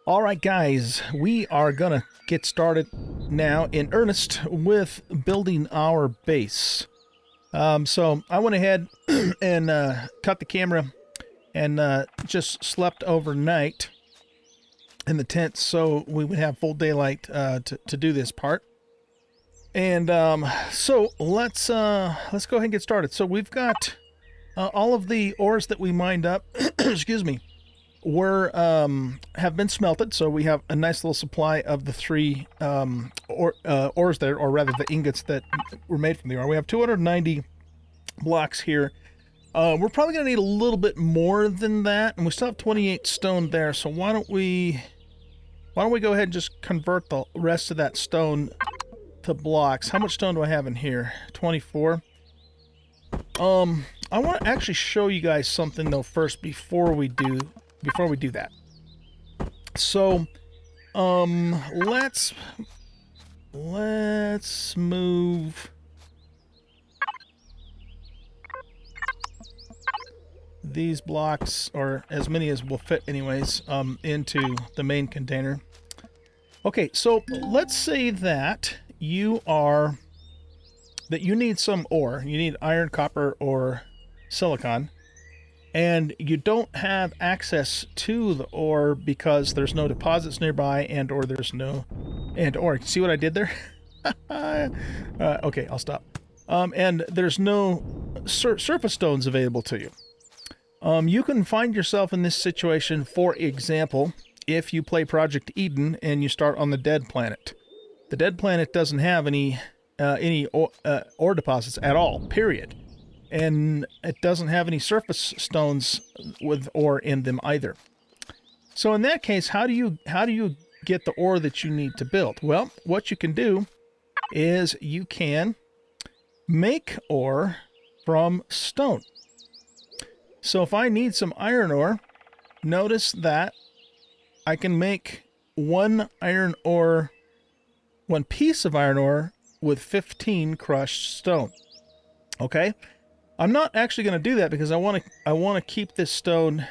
All right, guys, we are gonna get started now in earnest with building our base. So I went ahead and cut the camera and just slept overnight in the tent so we would have full daylight to do this part. And so let's go ahead and get started. So we've got all of the ores that we mined up. Excuse me. Have been smelted, so we have a nice little supply of the three ores there, or rather the ingots that were made from the ore. We have 290 blocks here. We're probably going to need a little bit more than that, and we still have 28 stone there. So why don't we go ahead and just convert the rest of that stone to blocks? How much stone do I have in here? 24. I want to actually show you guys something though first before we do that. So, let's move these blocks, or as many as will fit anyways, into the main container. Okay, so let's say that you need some ore. You need iron, copper, or silicon. And you don't have access to the ore because there's no deposits nearby, and/or there's no and/or. See what I did there? Okay, I'll stop. And there's no surface stones available to you. You can find yourself in this situation, for example, if you play Project Eden and you start on the dead planet. The dead planet doesn't have any ore deposits at all, period. And it doesn't have any surface stones with ore in them either. So in that case, how do you get the ore that you need to build? Well, what you can do is you can make ore from stone. So if I need some iron ore, notice that I can make one piece of iron ore with 15 crushed stone. Okay? I'm not actually going to do that because I want to keep this stone.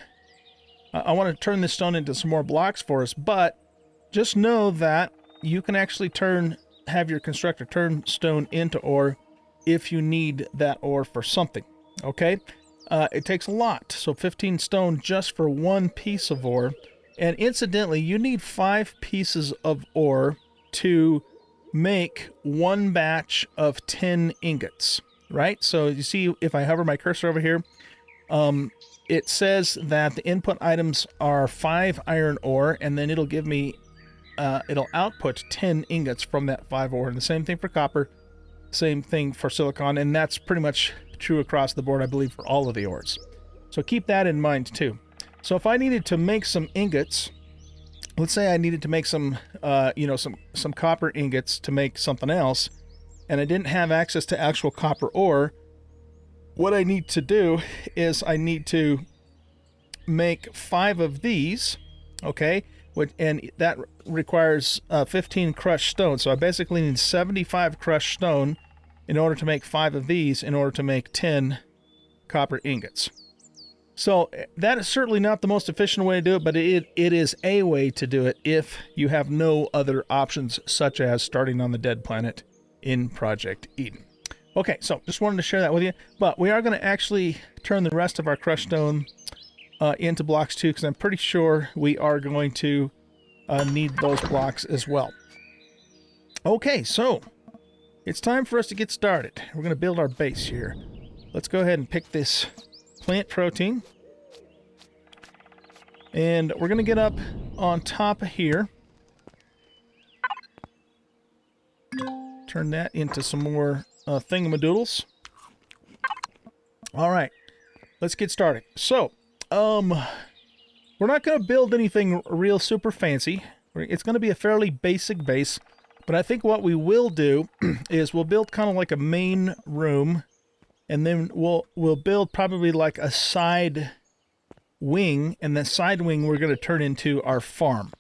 I want to turn this stone into some more blocks for us. But just know that you can actually have your constructor turn stone into ore if you need that ore for something. Okay, it takes a lot. So 15 stone just for one piece of ore. And incidentally, you need 5 pieces of ore to make one batch of 10 ingots. Right? So you see, if I hover my cursor over here, it says that the input items are 5 iron ore, and then it'll give me, it'll output 10 ingots from that 5 ore. And the same thing for copper, same thing for silicon, and that's pretty much true across the board, I believe, for all of the ores. So keep that in mind too. So if I needed to make some ingots, let's say I needed to make some copper ingots to make something else, and I didn't have access to actual copper ore, what I need to do is I need to make 5 of these, okay? And that requires 15 crushed stone. So I basically need 75 crushed stone in order to make 5 of these in order to make 10 copper ingots. So that is certainly not the most efficient way to do it, but it is a way to do it if you have no other options, such as starting on the dead planet in Project Eden. Okay, so just wanted to share that with you. But we are going to actually turn the rest of our crushed stone into blocks too, because I'm pretty sure we are going to need those blocks as well. Okay, so it's time for us to get started. We're going to build our base here. Let's go ahead and pick this plant protein. And we're going to get up on top of here. Turn that into some more thingamadoodles. All right, let's get started. So, we're not going to build anything real super fancy. It's going to be a fairly basic base, but I think what we will do is we'll build kind of like a main room, and then we'll build probably like a side wing, and the side wing we're going to turn into our farm.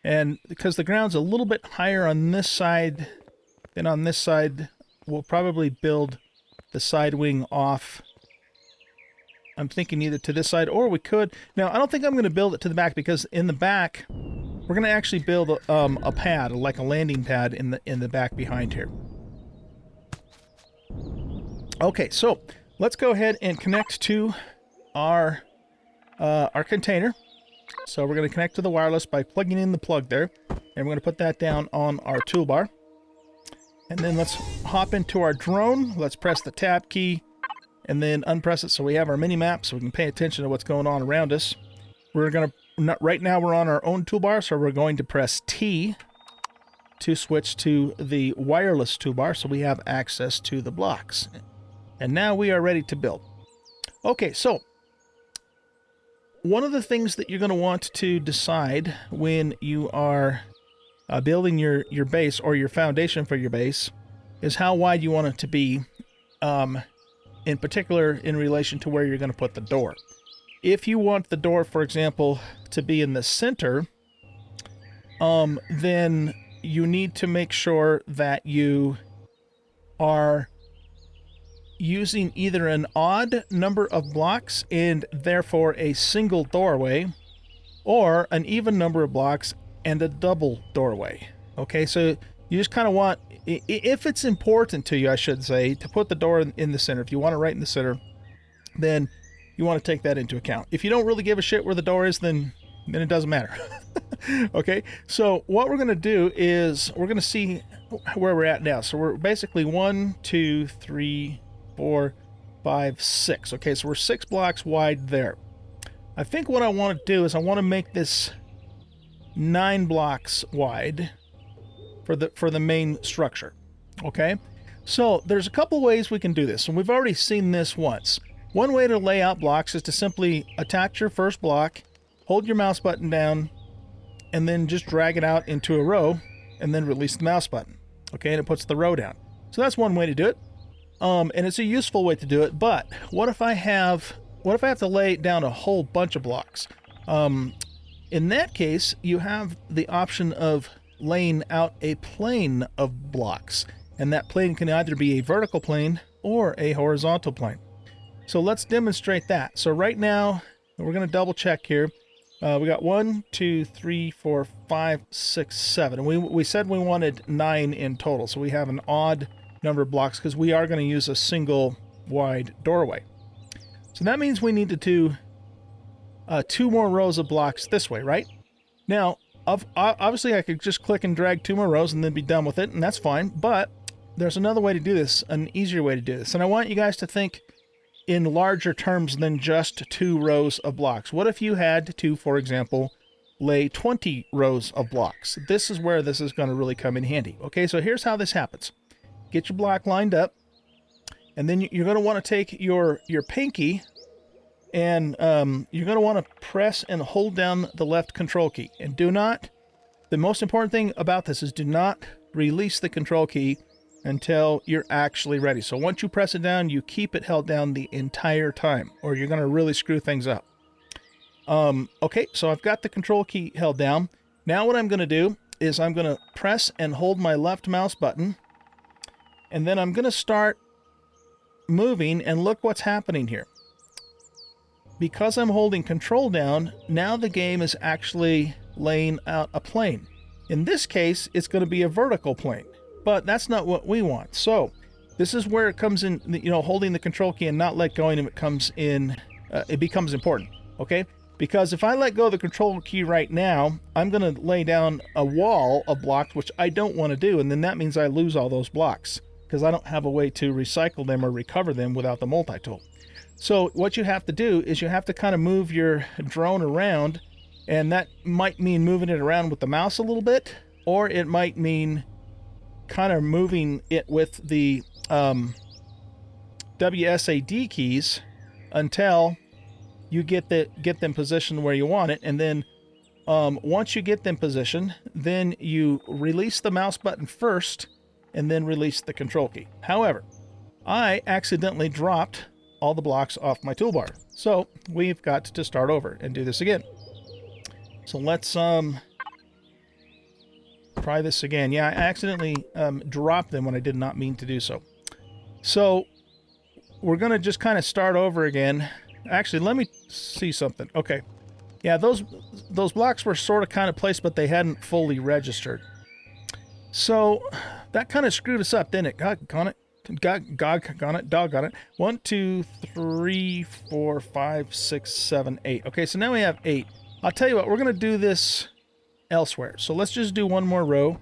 And because the ground's a little bit higher on this side than on this side, we'll probably build the side wing off I'm thinking either to this side, or we could... Now, I don't think I'm going to build it to the back, because in the back, we're going to actually build a pad, like a landing pad in the back behind here. Okay, so let's go ahead and connect to our container. So we're going to connect to the wireless by plugging in the plug there, and we're going to put that down on our toolbar. And then let's hop into our drone. Let's press the tab key and then unpress it so we have our mini map so we can pay attention to what's going on around us. We're going to, right now we're on our own toolbar, so we're going to press T to switch to the wireless toolbar so we have access to the blocks. And now we are ready to build. Okay, so one of the things that you're going to want to decide when you are building your base, or your foundation for your base, is how wide you want it to be, in particular in relation to where you're going to put the door. If you want the door, for example, to be in the center, then you need to make sure that you are using either an odd number of blocks and therefore a single doorway, or an even number of blocks and a double doorway. Okay, so you just kind of want, if it's important to you, I should say, to put the door in the center, if you want it right in the center, then you want to take that into account. If you don't really give a shit where the door is, then it doesn't matter. Okay, so what we're going to do is we're going to see where we're at now. So we're basically 1, 2, 3, 4, 5, 6. Okay, so we're 6 blocks wide there. I think what I want to do is I want to make this 9 blocks wide for the main structure. Okay, so there's a couple ways we can do this, and we've already seen this once. One way to lay out blocks is to simply attach your first block, hold your mouse button down, and then just drag it out into a row, and then release the mouse button. Okay, and it puts the row down. So that's one way to do it, and it's a useful way to do it. But what if I have to lay down a whole bunch of blocks? In that case, you have the option of laying out a plane of blocks, and that plane can either be a vertical plane or a horizontal plane. So let's demonstrate that. So right now, we're going to double check here. We got 1, 2, 3, 4, 5, 6, 7. And we said we wanted 9 in total, so we have an odd number of blocks because we are going to use a single wide doorway. So that means we need to do 2 more rows of blocks this way, right? Now, obviously I could just click and drag 2 more rows and then be done with it, and that's fine. But there's another way to do this, an easier way to do this. And I want you guys to think in larger terms than just 2 rows of blocks. What if you had to, for example, lay 20 rows of blocks? This is where this is going to really come in handy. Okay, so here's how this happens. Get your block lined up, and then you're going to want to take your pinky, and you're going to want to press and hold down the left control key. And the most important thing about this is do not release the control key until you're actually ready. So once you press it down, you keep it held down the entire time, or you're going to really screw things up. Okay, so I've got the control key held down. Now what I'm going to do is I'm going to press and hold my left mouse button, and then I'm going to start moving, and look what's happening here. Because I'm holding control down, now the game is actually laying out a plane. In this case, it's going to be a vertical plane. But that's not what we want. So this is where it comes in, holding the control key and not let go, and it becomes important, okay? Because if I let go of the control key right now, I'm going to lay down a wall of blocks, which I don't want to do, and then that means I lose all those blocks because I don't have a way to recycle them or recover them without the multi-tool. So what you have to do is you have to kind of move your drone around, and that might mean moving it around with the mouse a little bit, or it might mean kind of moving it with the WSAD keys until you get them positioned where you want it. And then once you get them positioned, then you release the mouse button first and then release the control key. However, I accidentally dropped all the blocks off my toolbar, so we've got to start over and do this again. So let's try this again. Yeah, I accidentally dropped them when I did not mean to do so. So we're going to just kind of start over again, Actually, let me see something. Okay. Yeah, those blocks were sort of kind of placed, but they hadn't fully registered. So that kind of screwed us up, didn't it? Doggone it. 1, 2, 3, 4, 5, 6, 7, 8. Okay, so now we have 8. I'll tell you what, we're going to do this elsewhere. So let's just do one more row,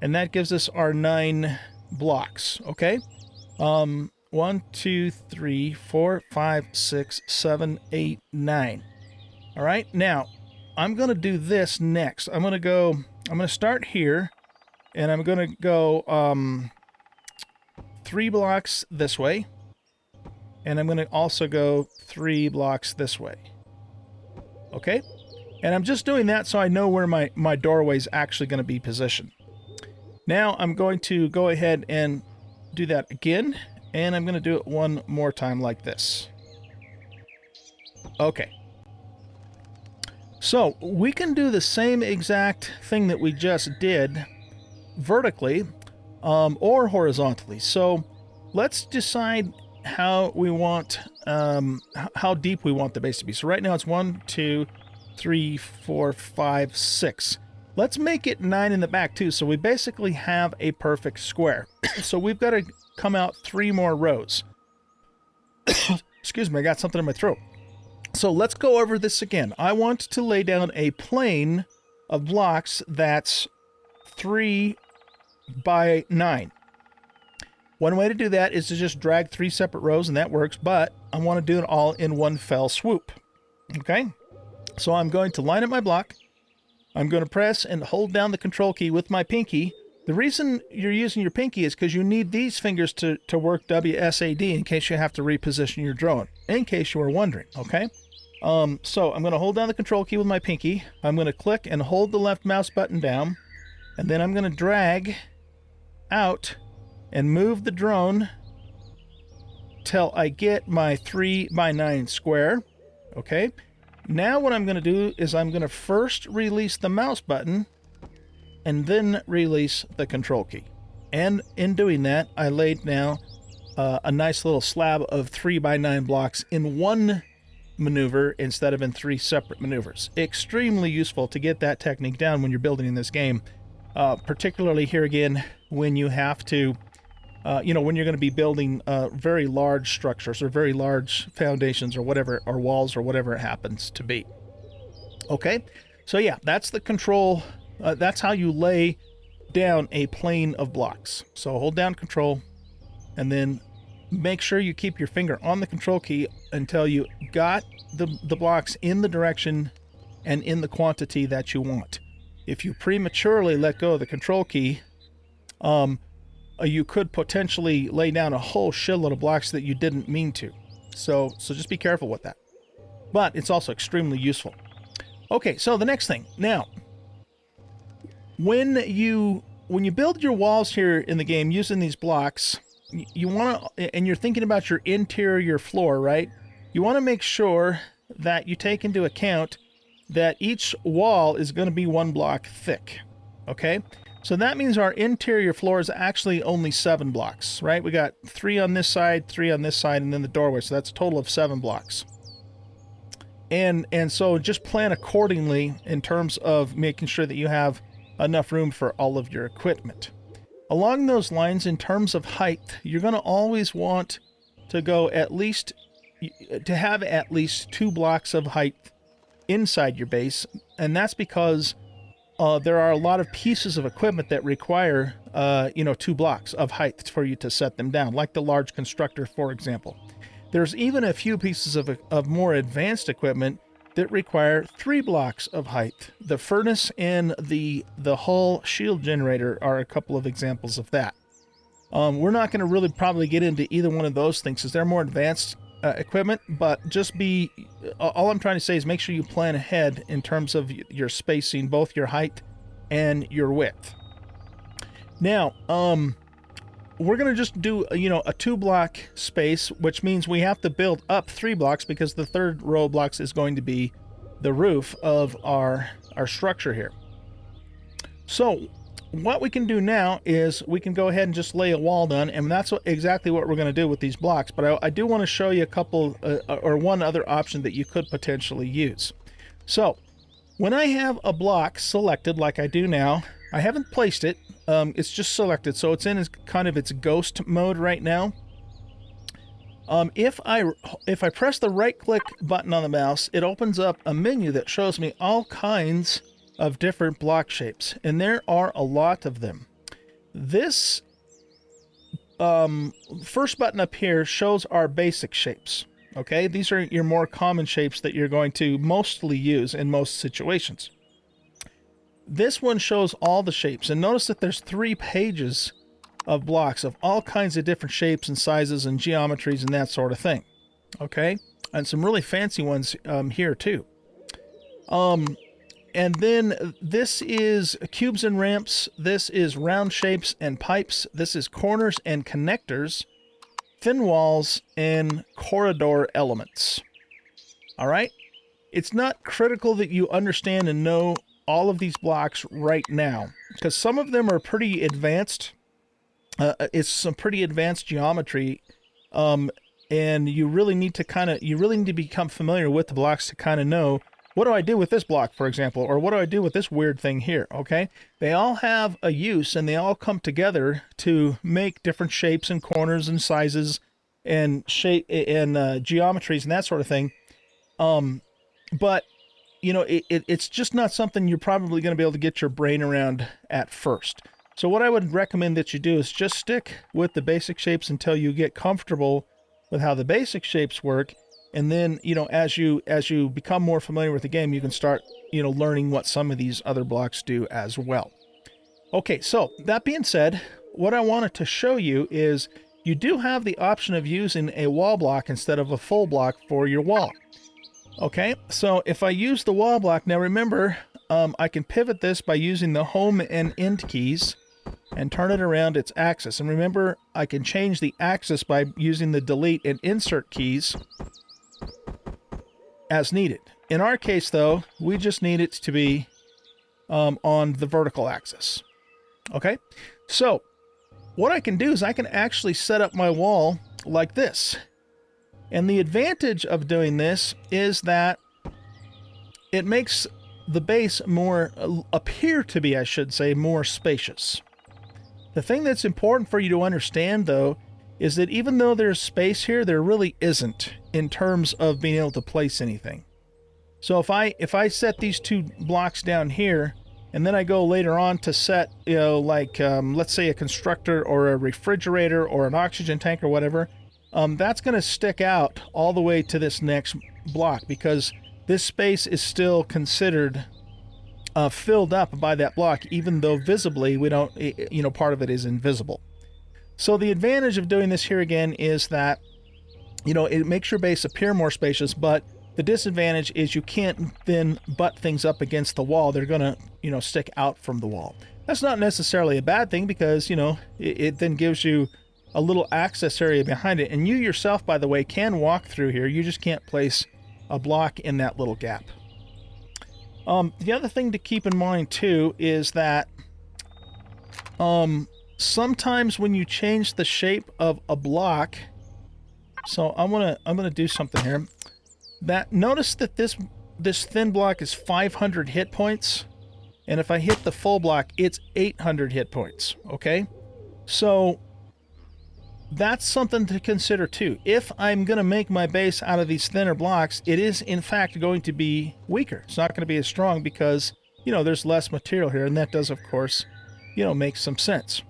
and that gives us our 9 blocks, okay? 1, 2, 3, 4, 5, 6, 7, 8, 9. All right, now I'm going to do this next. I'm going to start here, and I'm going to go 3 blocks this way, and I'm going to also go 3 blocks this way. Okay? And I'm just doing that so I know where my doorway is actually going to be positioned. Now I'm going to go ahead and do that again, and I'm going to do it one more time like this. Okay. So we can do the same exact thing that we just did vertically or horizontally. So let's decide how we want, how deep we want the base to be. So right now it's 1, 2, 3, 4, 5, 6. Let's make it 9 in the back too. So we basically have a perfect square. So we've got to come out 3 more rows. Excuse me, I got something in my throat. So let's go over this again. I want to lay down a plane of blocks that's 3 by 9. One way to do that is to just drag 3 separate rows, and that works, but I want to do it all in one fell swoop. Okay? So I'm going to line up my block. I'm going to press and hold down the control key with my pinky. The reason you're using your pinky is because you need these fingers to work WSAD in case you have to reposition your drone, in case you were wondering, okay? So I'm going to hold down the control key with my pinky. I'm going to click and hold the left mouse button down, and then I'm going to drag out and move the drone till I get my 3 by 9 square, okay? Now what I'm going to do is I'm going to first release the mouse button and then release the control key. And in doing that, I laid now a nice little slab of 3 by 9 blocks in one maneuver instead of in 3 separate maneuvers. Extremely useful to get that technique down when you're building in this game, particularly here again when you have to, when you're going to be building very large structures or very large foundations or whatever, or walls or whatever it happens to be. Okay, so yeah, that's the control. That's how you lay down a plane of blocks. So hold down control and then make sure you keep your finger on the control key until you got the blocks in the direction and in the quantity that you want. If you prematurely let go of the control key, you could potentially lay down a whole shitload of blocks that you didn't mean to. So just be careful with that. But it's also extremely useful. Okay, so the next thing. Now, when you build your walls here in the game using these blocks, you want to, and you're thinking about your interior floor, right? You want to make sure that you take into account that each wall is going to be 1 block thick, okay? So that means our interior floor is actually only 7 blocks, right? We got 3 on this side, 3 on this side, and then the doorway, so that's a total of 7 blocks. And so just plan accordingly in terms of making sure that you have enough room for all of your equipment. Along those lines, in terms of height, you're going to always want to go to have at least 2 blocks of height inside your base, and that's because there are a lot of pieces of equipment that require 2 blocks of height for you to set them down, like the large constructor, for example. There's even a few pieces of more advanced equipment that require 3 blocks of height. The furnace and the hull shield generator are a couple of examples of that. We're not going to really probably get into either one of those things because they're more advanced equipment, but all I'm trying to say is make sure you plan ahead in terms of your spacing, both your height and your width. Now, we're going to just do, a 2-block space, which means we have to build up 3 blocks because the 3rd row of blocks is going to be the roof of our structure here. So what we can do now is we can go ahead and just lay a wall down, and that's exactly what we're going to do with these blocks. But I do want to show you a couple, or one other option that you could potentially use. So, when I have a block selected, like I do now, I haven't placed it. It's just selected, so it's in kind of its ghost mode right now. If I press the right-click button on the mouse, it opens up a menu that shows me all kinds of different block shapes, and there are a lot of them. This first button up here shows our basic shapes. Okay, these are your more common shapes that you're going to mostly use in most situations. This one shows all the shapes, and notice that there's 3 pages of blocks of all kinds of different shapes and sizes and geometries and that sort of thing. Okay, and some really fancy ones here too. And then this is cubes and ramps, this is round shapes and pipes, this is corners and connectors, thin walls, and corridor elements. All right? It's not critical that you understand and know all of these blocks right now, because some of them are pretty advanced. It's some pretty advanced geometry, and you really need to become familiar with the blocks to kind of know, what do I do with this block, for example, or what do I do with this weird thing here, okay? They all have a use, and they all come together to make different shapes and corners and sizes and shape and geometries and that sort of thing. But, you know, it's just not something you're probably going to be able to get your brain around at first. So what I would recommend that you do is just stick with the basic shapes until you get comfortable with how the basic shapes work. And then, you know, as you become more familiar with the game, you can start, you know, learning what some of these other blocks do as well. Okay, so that being said, what I wanted to show you is you do have the option of using a wall block instead of a full block for your wall. Okay, so if I use the wall block, now remember, I can pivot this by using the home and end keys and turn it around its axis. And remember, I can change the axis by using the delete and insert keys as needed. In our case, though, we just need it to be on the vertical axis. Okay, so what I can do is I can actually set up my wall like this. And the advantage of doing this is that it makes the base appear to be, I should say, more spacious. The thing that's important for you to understand, though, is that even though there's space here, there really isn't in terms of being able to place anything. So if I set these 2 blocks down here, and then I go later on to set, you know, like, let's say a constructor or a refrigerator or an oxygen tank or whatever, that's going to stick out all the way to this next block, because this space is still considered filled up by that block, even though visibly we don't, you know, part of it is invisible. So the advantage of doing this here again is that, you know, it makes your base appear more spacious, but the disadvantage is you can't then butt things up against the wall. They're going to, you know, stick out from the wall. That's not necessarily a bad thing, because, you know, it then gives you a little access area behind it. And you yourself, by the way, can walk through here. You just can't place a block in that little gap. The other thing to keep in mind too is that sometimes when you change the shape of a block, so I'm gonna do something here. Notice that this thin block is 500 hit points, and if I hit the full block, it's 800 hit points. Okay, so that's something to consider too. If I'm going to make my base out of these thinner blocks, it is in fact going to be weaker. It's not going to be as strong because, you know, there's less material here, and that does, of course, you know, make some sense.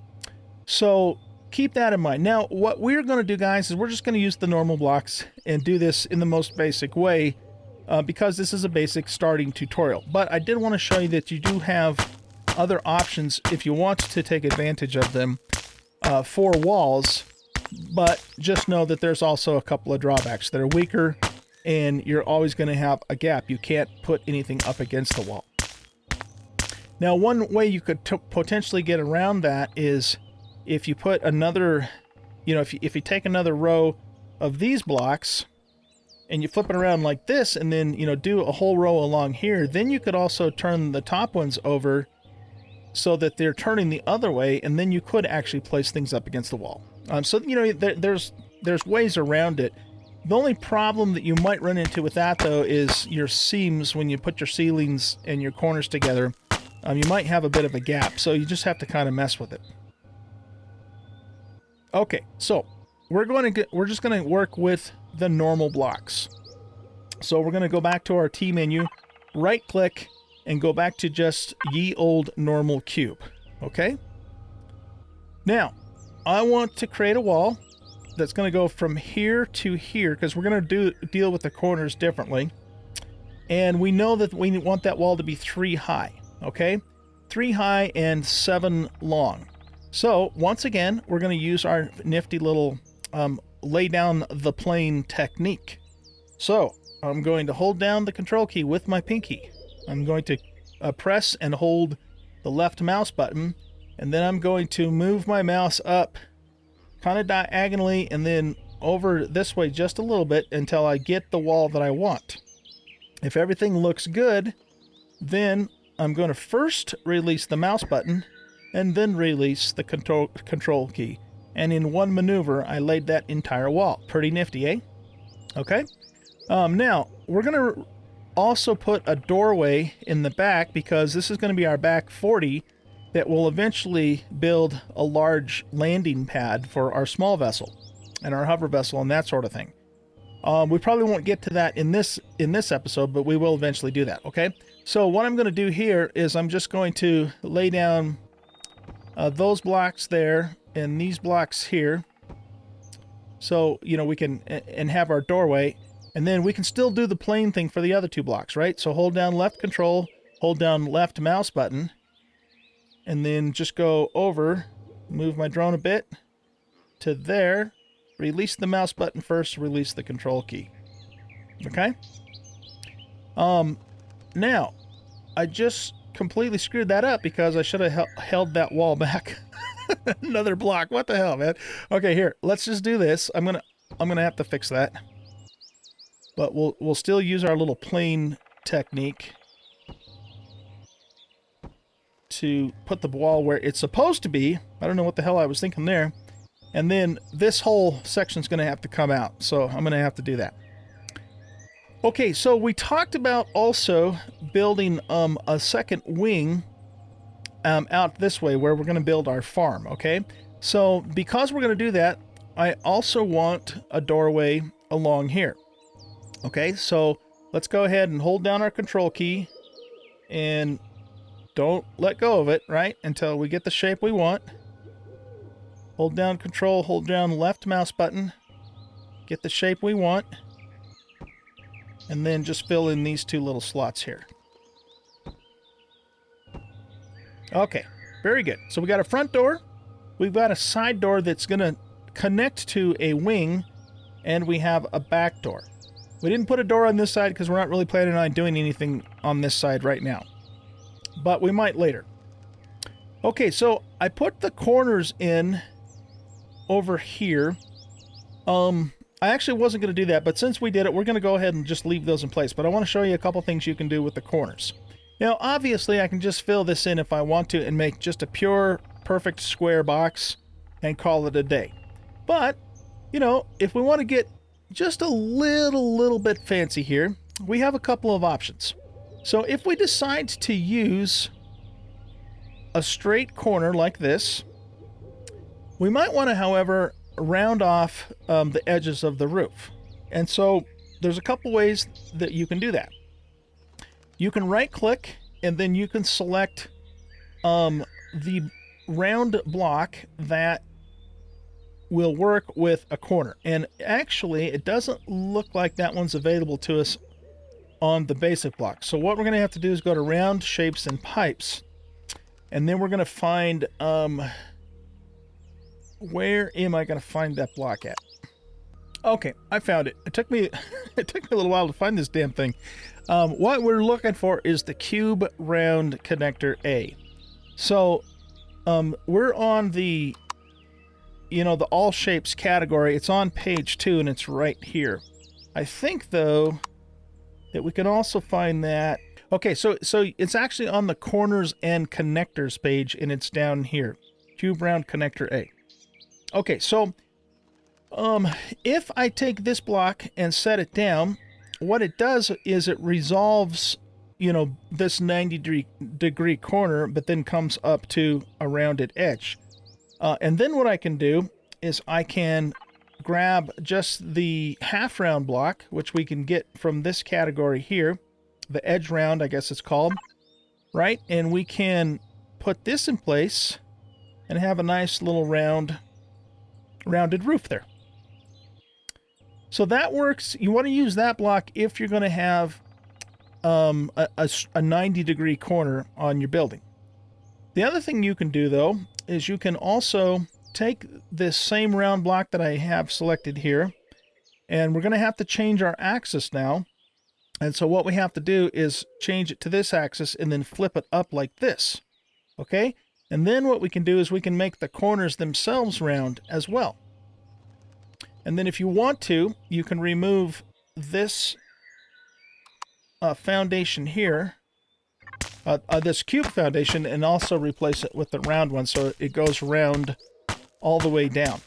So keep that in mind. Now, what we're going to do, guys, is we're just going to use the normal blocks and do this in the most basic way because this is a basic starting tutorial. But I did want to show you that you do have other options if you want to take advantage of them for walls. But just know that there's also a couple of drawbacks that are weaker, and you're always going to have a gap. You can't put anything up against the wall. Now, one way you could potentially get around that is if you put another, you know, if you take another row of these blocks and you flip it around like this, and then, you know, do a whole row along here, then you could also turn the top ones over so that they're turning the other way, and then you could actually place things up against the wall. So, you know, there's ways around it. The only problem that you might run into with that, though, is your seams. When you put your ceilings and your corners together, you might have a bit of a gap, so you just have to kind of mess with it. Okay, so we're just going to work with the normal blocks. So we're going to go back to our T menu, right-click, and go back to just ye old normal cube. Okay? Now, I want to create a wall that's going to go from here to here, because we're going to deal with the corners differently. And we know that we want that wall to be 3 high, okay? 3 high and 7 long. So, once again, we're going to use our nifty little lay down the plane technique. So, I'm going to hold down the control key with my pinky. I'm going to press and hold the left mouse button, and then I'm going to move my mouse up kind of diagonally and then over this way just a little bit until I get the wall that I want. If everything looks good, then I'm going to first release the mouse button and then release the control key. And in one maneuver, I laid that entire wall. Pretty nifty, eh? Okay. Now, we're going to also put a doorway in the back, because this is going to be our back 40 that will eventually build a large landing pad for our small vessel and our hover vessel and that sort of thing. We probably won't get to that in this episode, but we will eventually do that, okay? So what I'm going to do here is I'm just going to lay down those blocks there and these blocks here. So, you know, we can and have our doorway, and then we can still do the plane thing for the other 2 blocks, right? So hold down left control, hold down left mouse button, and then just go over, move my drone a bit to there, release the mouse button first, release the control key. Okay? Now, I just completely screwed that up because I should have held that wall back another block. What the hell, man? Okay, here, let's just do this. I'm gonna have to fix that. But we'll still use our little plane technique to put the wall where it's supposed to be. I don't know what the hell I was thinking there. And then this whole section's going to have to come out, so I'm going to have to do that. Okay, so we talked about also building a second wing out this way where we're going to build our farm, okay? So because we're going to do that, I also want a doorway along here. Okay, so let's go ahead and hold down our control key and don't let go of it, right, until we get the shape we want. Hold down control, hold down left mouse button, get the shape we want, and then just fill in these 2 little slots here. Okay, very good. So we got a front door, we've got a side door that's going to connect to a wing, and we have a back door. We didn't put a door on this side because we're not really planning on doing anything on this side right now, but we might later. Okay, so I put the corners in over here. I actually wasn't going to do that, but since we did it, we're going to go ahead and just leave those in place. But I want to show you a couple things you can do with the corners. Now, obviously, I can just fill this in if I want to and make just a pure, perfect square box and call it a day. But, you know, if we want to get just a little bit fancy here, we have a couple of options. So if we decide to use a straight corner like this, we might want to, however, round off the edges of the roof. And so there's a couple ways that you can do that. You can right-click, and then you can select the round block that will work with a corner. And actually, it doesn't look like that one's available to us on the basic block. So what we're going to have to do is go to Round, Shapes, and Pipes. And then we're going to find... where am I going to find that block at? Okay, I found it. It took me a little while to find this damn thing. What we're looking for is the cube round connector A. So we're on the, you know, the all shapes category. It's on page 2 and it's right here. I think though that we can also find that. Okay, so it's actually on the corners and connectors page, and it's down here. Cube round connector A. Okay, so if I take this block and set it down, what it does is it resolves, you know, this 90-degree corner, but then comes up to a rounded edge. And then what I can do is I can grab just the half round block, which we can get from this category here, the edge round, I guess it's called, right? And we can put this in place and have a nice little rounded roof there. So that works. You want to use that block if you're going to have a 90-degree corner on your building. The other thing you can do, though, is you can also take this same round block that I have selected here, and we're going to have to change our axis now. And so what we have to do is change it to this axis and then flip it up like this. Okay? And then what we can do is we can make the corners themselves round as well. And then if you want to, you can remove this foundation here, this cube foundation, and also replace it with the round one so it goes round all the way down.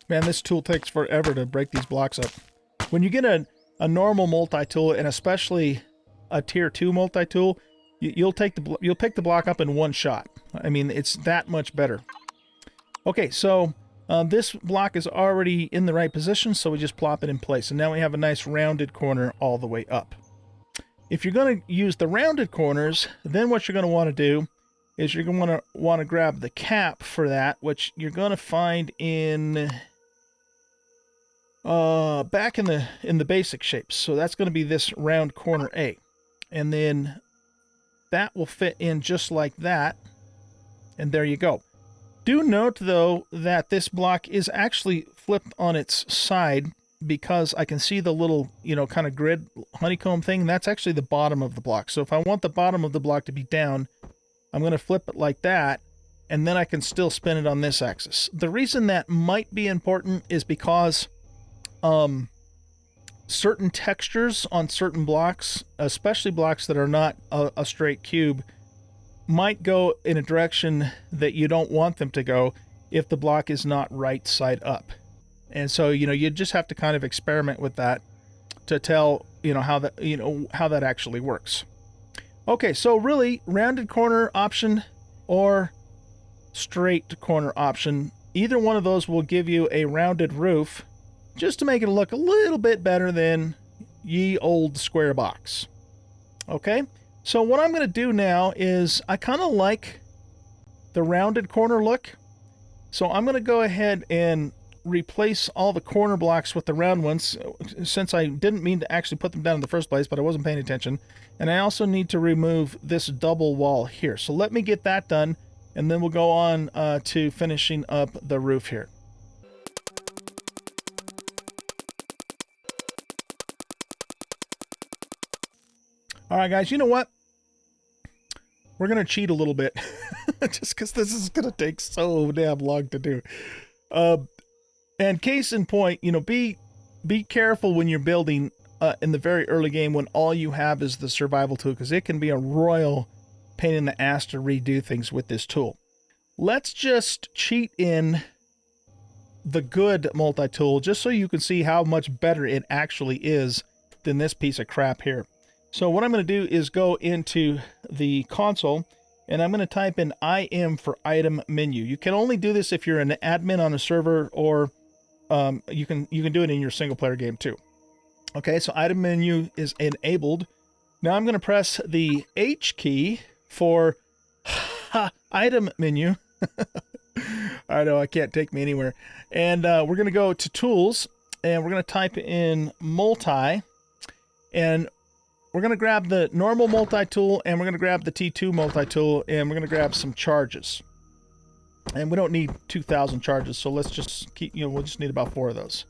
Man, this tool takes forever to break these blocks up. When you get a normal multi-tool, and especially a tier 2 multi-tool, you'll pick the block up in one shot. I mean, it's that much better. Okay, so this block is already in the right position, so we just plop it in place. And now we have a nice rounded corner all the way up. If you're going to use the rounded corners, then what you're going to want to do is you're going to want to grab the cap for that, which you're going to find in back in the basic shapes. So that's going to be this round corner A. And then that will fit in just like that. And there you go. Do note, though, that this block is actually flipped on its side because I can see the little, you know, kind of grid honeycomb thing. That's actually the bottom of the block. So if I want the bottom of the block to be down, I'm going to flip it like that, and then I can still spin it on this axis. The reason that might be important is because certain textures on certain blocks, especially blocks that are not a straight cube, might go in a direction that you don't want them to go if the block is not right side up. And so, you know, you just have to kind of experiment with that to tell, how that actually works. Okay, so really, rounded corner option or straight corner option, either one of those will give you a rounded roof just to make it look a little bit better than ye old square box. Okay? So what I'm going to do now is I kind of like the rounded corner look. So I'm going to go ahead and replace all the corner blocks with the round ones, since I didn't mean to actually put them down in the first place, but I wasn't paying attention. And I also need to remove this double wall here. So let me get that done, and then we'll go on to finishing up the roof here. All right, guys, you know what? We're going to cheat a little bit just because this is going to take so damn long to do. And case in point, be careful when you're building in the very early game when all you have is the survival tool, because it can be a royal pain in the ass to redo things with this tool. Let's just cheat in the good multi-tool just so you can see how much better it actually is than this piece of crap here. So what I'm going to do is go into the console, and I'm going to type in IM for item menu. You can only do this if you're an admin on a server, or you can do it in your single player game too. Okay, so item menu is enabled. Now I'm going to press the H key for item menu. I know, I can't take me anywhere. And we're going to go to tools, and we're going to type in multi, and we're going to grab the normal multi-tool, and we're going to grab the T2 multi-tool, and we're going to grab some charges. And we don't need 2,000 charges, so let's just keep, we'll just need about 4 of those.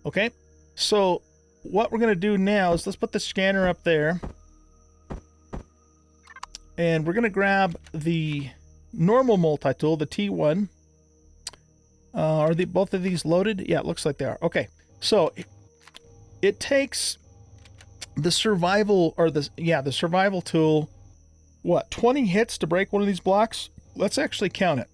Okay, so what we're going to do now is let's put the scanner up there, and we're going to grab the normal multi-tool, the T1. Are both of these loaded? Yeah, it looks like they are. Okay, so it takes the survival, or the survival tool, what, 20 hits to break one of these blocks? Let's actually count it.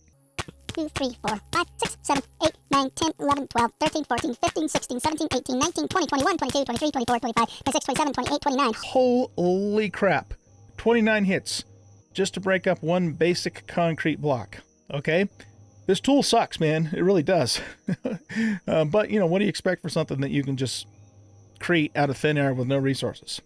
2, 3, 4, 5, 6, 7, 8, 9, 10, 11, 12, 13, 14, 15, 16, 17, 18, 19, 20, 21, 22, 23, 24, 25, 26, 27, 28, 29. Holy crap. 29 hits just to break up one basic concrete block. Okay? This tool sucks, man. It really does. But, you know, what do you expect for something that you can just create out of thin air with no resources?